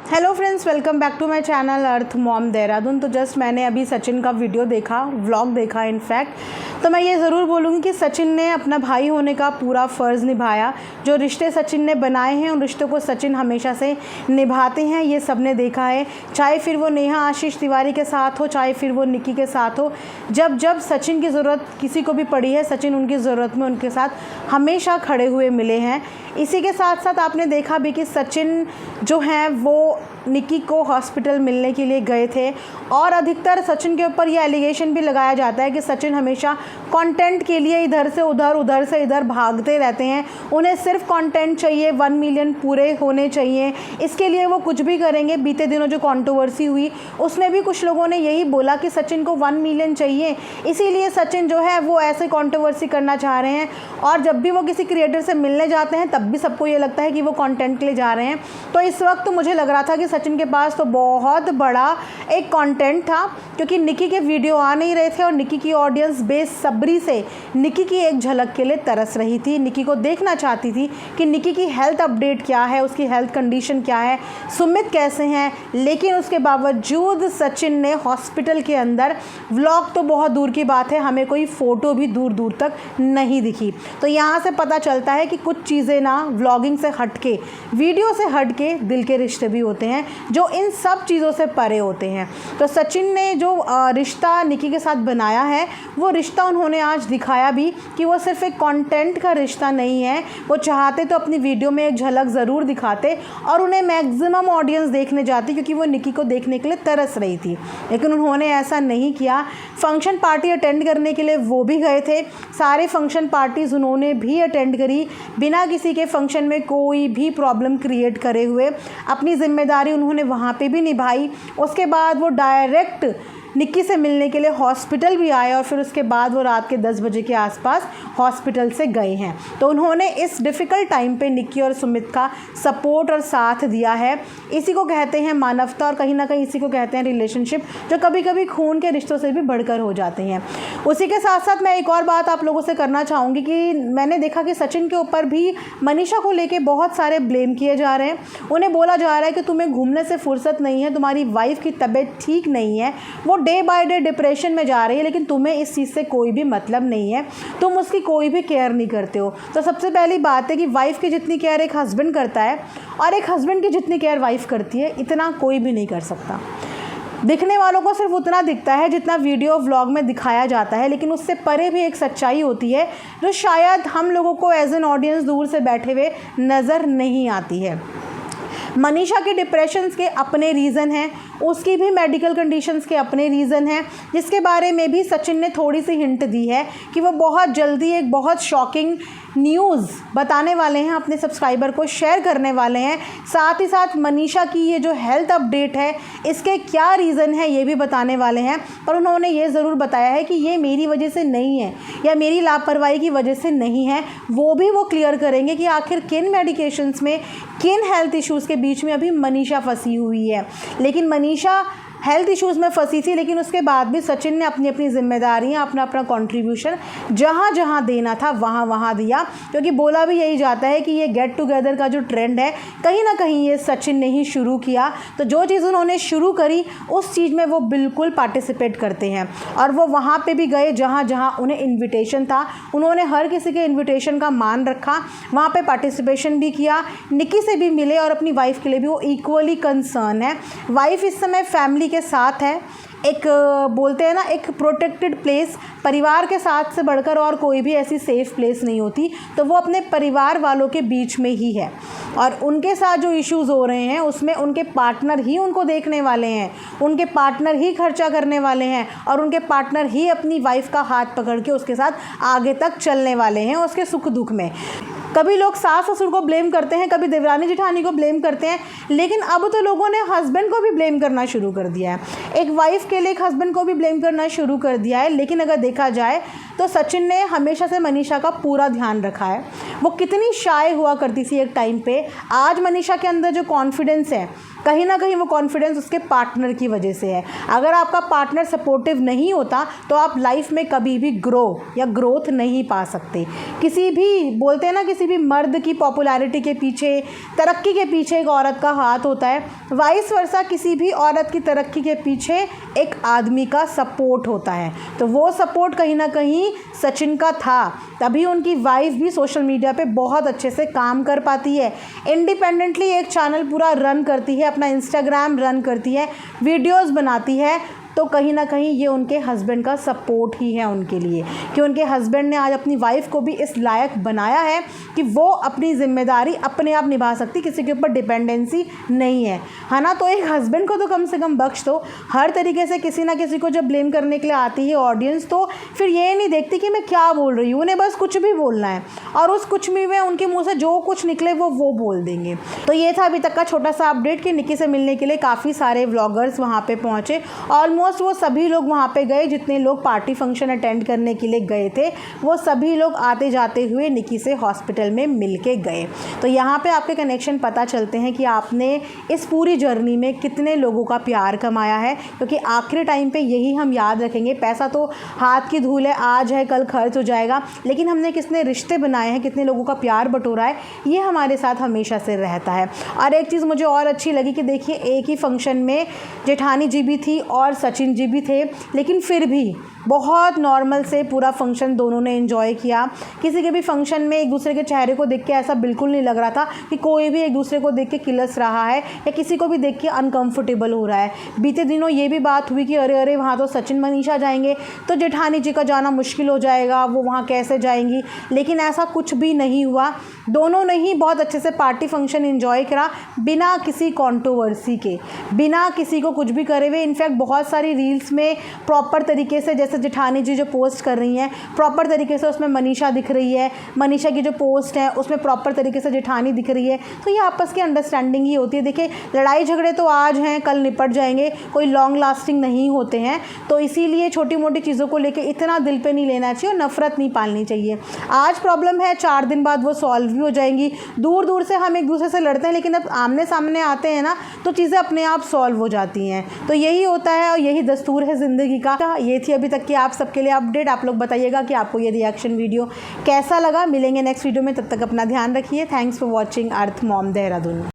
Hello friends, welcome back to my channel earth mom Dehradun. तो just मैंने अभी सचिन का वीडियो देखा, व्लॉग देखा इनफैक्ट। तो मैं ये ज़रूर बोलूँगी कि सचिन ने अपना भाई होने का पूरा फ़र्ज़ निभाया। जो रिश्ते सचिन ने बनाए हैं उन रिश्तों को सचिन हमेशा से निभाते हैं, ये सब ने देखा है। चाहे फिर वो नेहा आशीष तिवारी के साथ हो, चाहे फिर वो निकी के साथ हो, जब जब सचिन की ज़रूरत किसी को भी पड़ी है, सचिन उनकी ज़रूरत में उनके साथ हमेशा खड़े हुए मिले हैं। इसी के साथ साथ आपने देखा भी कि सचिन जो हैं वो निकी को हॉस्पिटल मिलने के लिए गए थे और अधिकतर सचिन के ऊपर ये एलिगेशन भी लगाया जाता है कि सचिन हमेशा कंटेंट के लिए इधर से उधर, उधर से इधर भागते रहते हैं। उन्हें सिर्फ कंटेंट चाहिए, 1 मिलियन पूरे होने चाहिए, इसके लिए वो कुछ भी करेंगे। बीते दिनों जो कंट्रोवर्सी हुई उसमें भी कुछ लोगों ने यही बोला कि सचिन को 1 मिलियन चाहिए, इसीलिए सचिन जो है वो ऐसे कंट्रोवर्सी करना चाह रहे हैं। और जब भी वो किसी क्रिएटर से मिलने जाते हैं तब भी सबको ये लगता है कि वो कंटेंट के लिए जा रहे हैं। तो इस वक्त तो मुझे लग रहा था कि सचिन के पास तो बहुत बड़ा एक कंटेंट था, क्योंकि निकी के वीडियो आ नहीं रहे थे और निकी की ऑडियंस बेसब्री से निकी की एक झलक के लिए तरस रही थी। निकी को देखना चाहती थी कि निकी की हेल्थ अपडेट क्या है, उसकी हेल्थ कंडीशन क्या है, सुमित कैसे हैं। लेकिन उसके बावजूद सचिन ने हॉस्पिटल के अंदर, व्लॉग तो बहुत दूर की बात है, हमें कोई फ़ोटो भी दूर दूर तक नहीं दिखी। तो यहाँ से पता चलता है कि कुछ चीज़ें ना व्लॉगिंग से हटके, वीडियो से हटके दिल के रिश्ते भी होते हैं जो इन सब चीज़ों से परे होते हैं। तो सचिन ने जो रिश्ता निकी के साथ बनाया है वो रिश्ता उन्होंने आज दिखाया भी कि वो सिर्फ एक कंटेंट का रिश्ता नहीं है। वो चाहते तो अपनी वीडियो में एक झलक ज़रूर दिखाते और उन्हें मैक्सिमम ऑडियंस देखने जाती, क्योंकि वो निकी को देखने के लिए तरस रही थी। लेकिन उन्होंने ऐसा नहीं किया। फंक्शन पार्टी अटेंड करने के लिए वो भी गए थे, सारे फंक्शन पार्टीज़ उन्होंने भी अटेंड करी बिना किसी के फंक्शन में कोई भी प्रॉब्लम क्रिएट करे हुए। अपनी जिम्मेदारी उन्होंने वहाँ पे भी निभाई। उसके बाद वो डायरेक्ट निक्की से मिलने के लिए हॉस्पिटल भी आए और फिर उसके बाद वो रात के 10 बजे के आसपास हॉस्पिटल से गए हैं। तो उन्होंने इस डिफ़िकल्ट टाइम पे निक्की और सुमित का सपोर्ट और साथ दिया है। इसी को कहते हैं मानवता और कहीं ना कहीं इसी को कहते हैं रिलेशनशिप, जो कभी कभी खून के रिश्तों से भी बढ़कर हो जाते हैं। उसी के साथ साथ मैं एक और बात आप लोगों से करना चाहूँगी कि मैंने देखा कि सचिन के ऊपर भी मनीषा को लेके बहुत सारे ब्लेम किए जा रहे हैं। उन्हें बोला जा रहा है कि तुम्हें घूमने से फुर्सत नहीं है, तुम्हारी वाइफ की तबीयत ठीक नहीं है, वो डे बाय डे डिप्रेशन में जा रही है, लेकिन तुम्हें इस चीज़ से कोई भी मतलब नहीं है, तुम उसकी कोई भी केयर नहीं करते हो। तो सबसे पहली बात है कि वाइफ की जितनी केयर एक हस्बैंड करता है और एक हस्बैंड की जितनी केयर वाइफ करती है, इतना कोई भी नहीं कर सकता। दिखने वालों को सिर्फ उतना दिखता है जितना वीडियो व्लॉग में दिखाया जाता है, लेकिन उससे परे भी एक सच्चाई होती है जो शायद हम लोगों को एज एन ऑडियंस दूर से बैठे हुए नज़र नहीं आती है। मनीषा के डिप्रेशंस के अपने रीज़न हैं, उसकी भी मेडिकल कंडीशंस के अपने रीज़न हैं, जिसके बारे में भी सचिन ने थोड़ी सी हिंट दी है कि वो बहुत जल्दी एक बहुत शॉकिंग न्यूज़ बताने वाले हैं, अपने सब्सक्राइबर को शेयर करने वाले हैं। साथ ही साथ मनीषा की ये जो हेल्थ अपडेट है इसके क्या रीज़न है ये भी बताने वाले हैं। पर उन्होंने ये ज़रूर बताया है कि ये मेरी वजह से नहीं है या मेरी लापरवाही की वजह से नहीं है, वो भी वो क्लियर करेंगे कि आखिर किन मेडिकेशंस में, किन हेल्थ इश्यूज़ के बीच में अभी मनीषा फंसी हुई है। लेकिन मनीषा हेल्थ इश्यूज़ में फंसी थी, लेकिन उसके बाद भी सचिन ने अपनी अपनी जिम्मेदारियां, अपना अपना कंट्रीब्यूशन जहां जहां देना था वहां वहां दिया। क्योंकि बोला भी यही जाता है कि ये गेट टुगेदर का जो ट्रेंड है कहीं ना कहीं ये सचिन ने ही शुरू किया। तो जो चीज़ उन्होंने शुरू करी उस चीज़ में वो बिल्कुल पार्टिसिपेट करते हैं और वो वहाँ पर भी गए जहाँ जहाँ उन्हें इन्विटेशन था। उन्होंने हर किसी के इन्विटेशन का मान रखा, वहाँ पर पार्टिसिपेशन भी किया, निकी से भी मिले और अपनी वाइफ के लिए भी वो इक्वली कंसर्न है। वाइफ इस समय फैमिली के साथ है, एक बोलते हैं ना एक प्रोटेक्टेड प्लेस, परिवार के साथ से बढ़कर और कोई भी ऐसी सेफ़ प्लेस नहीं होती। तो वो अपने परिवार वालों के बीच में ही है और उनके साथ जो इश्यूज़ हो रहे हैं उसमें उनके पार्टनर ही उनको देखने वाले हैं, उनके पार्टनर ही खर्चा करने वाले हैं और उनके पार्टनर ही अपनी वाइफ का हाथ पकड़ के उसके साथ आगे तक चलने वाले हैं उसके सुख दुख में। कभी लोग सास ससुर को ब्लेम करते हैं, कभी देवरानी जेठानी को ब्लेम करते हैं, लेकिन अब तो लोगों ने हस्बैंड को भी ब्लेम करना शुरू कर दिया है। एक वाइफ के लिए एक हस्बैंड को भी ब्लेम करना शुरू कर दिया है। लेकिन अगर देखा जाए तो सचिन ने हमेशा से मनीषा का पूरा ध्यान रखा है। वो कितनी शाय हुआ करती थी एक टाइम पे, आज मनीषा के अंदर जो कॉन्फिडेंस है कहीं ना कहीं वो कॉन्फिडेंस उसके पार्टनर की वजह से है। अगर आपका पार्टनर सपोर्टिव नहीं होता तो आप लाइफ में कभी भी ग्रो या ग्रोथ नहीं पा सकते। किसी भी बोलते हैं ना, किसी भी मर्द की पॉपुलैरिटी के पीछे, तरक्की के पीछे एक औरत का हाथ होता है, वाइस वर्सा किसी भी औरत की तरक्की के पीछे एक आदमी का सपोर्ट होता है। तो वो सपोर्ट कहीं ना कहीं सचिन का था, तभी उनकी वाइफ भी सोशल मीडिया पे बहुत अच्छे से काम कर पाती है, इंडिपेंडेंटली एक चैनल पूरा रन करती है, अपना इंस्टाग्राम रन करती है, वीडियोस बनाती है। तो कहीं ना कहीं ये उनके हस्बैंड का सपोर्ट ही है उनके लिए, कि उनके हस्बैंड ने आज अपनी वाइफ को भी इस लायक बनाया है कि वो अपनी जिम्मेदारी अपने आप निभा सकती, किसी के ऊपर डिपेंडेंसी नहीं है ना। तो एक हस्बैंड को तो कम से कम बख्श दो। हर तरीके से किसी ना किसी को जब ब्लेम करने के लिए आती है ऑडियंस, तो फिर ये नहीं देखती कि मैं क्या बोल रही हूँ, उन्हें बस कुछ भी बोलना है और उस कुछ भी में उनके मुँह से जो कुछ निकले वो बोल देंगे। तो ये था अभी तक का छोटा सा अपडेट कि निकी से मिलने के लिए काफ़ी सारे व्लॉगर्स वहाँ पर पहुँचे। ऑलमोस्ट वो सभी लोग वहाँ पे गए, जितने लोग पार्टी फंक्शन अटेंड करने के लिए गए थे वो सभी लोग आते जाते हुए निकी से हॉस्पिटल में मिल के गए। तो यहाँ पे आपके कनेक्शन पता चलते हैं कि आपने इस पूरी जर्नी में कितने लोगों का प्यार कमाया है, क्योंकि आखिरी टाइम पे यही हम याद रखेंगे। पैसा तो हाथ की धूल है, आज है कल खर्च हो जाएगा, लेकिन हमने कितने रिश्ते बनाए हैं, कितने लोगों का प्यार बटोरा है, ये हमारे साथ हमेशा से रहता है। और एक चीज़ मुझे और अच्छी लगी कि देखिए एक ही फंक्शन में जेठानी जी भी थी और सचिन जी भी थे, लेकिन फिर भी बहुत नॉर्मल से पूरा फंक्शन दोनों ने एंजॉय किया। किसी के भी फंक्शन में एक दूसरे के चेहरे को देख के ऐसा बिल्कुल नहीं लग रहा था कि कोई भी एक दूसरे को देख के किलस रहा है या किसी को भी देख के अनकंफर्टेबल हो रहा है। बीते दिनों ये भी बात हुई कि अरे अरे वहाँ तो सचिन मनीषा जाएंगे तो जेठानी जी का जाना मुश्किल हो जाएगा, वो वहाँ कैसे जाएंगी, लेकिन ऐसा कुछ भी नहीं हुआ। दोनों ने ही बहुत अच्छे से पार्टी फंक्शन एंजॉय करा, बिना किसी कॉन्ट्रोवर्सी के, बिना किसी को कुछ भी करे हुए। इनफैक्ट बहुत सारी रील्स में प्रॉपर तरीके से, जैसे जेठानी जी जो पोस्ट कर रही हैं प्रॉपर तरीके से उसमें मनीषा दिख रही है, मनीषा की जो पोस्ट है उसमें प्रॉपर तरीके से जेठानी दिख रही है। तो ये आपस की अंडरस्टैंडिंग ही होती है। देखिए लड़ाई झगड़े तो आज हैं कल निपट जाएंगे, कोई लॉन्ग लास्टिंग नहीं होते हैं। तो इसीलिए छोटी मोटी चीज़ों को लेकर इतना दिल पे नहीं लेना चाहिए और नफरत नहीं पालनी चाहिए। आज प्रॉब्लम है, 4 दिन बाद वो सॉल्व भी हो जाएंगी। दूर दूर से हम एक दूसरे से लड़ते हैं, लेकिन अब आमने सामने आते हैं ना तो चीज़ें अपने आप सॉल्व हो जाती हैं। तो यही होता है और यही दस्तूर है ज़िंदगी का। ये थी अभी तक की आप सबके लिए अपडेट। आप लोग बताइएगा कि आपको ये रिएक्शन वीडियो कैसा लगा। मिलेंगे नेक्स्ट वीडियो में, तब तक अपना ध्यान रखिए। Thanks for watching earth mom Dehradun.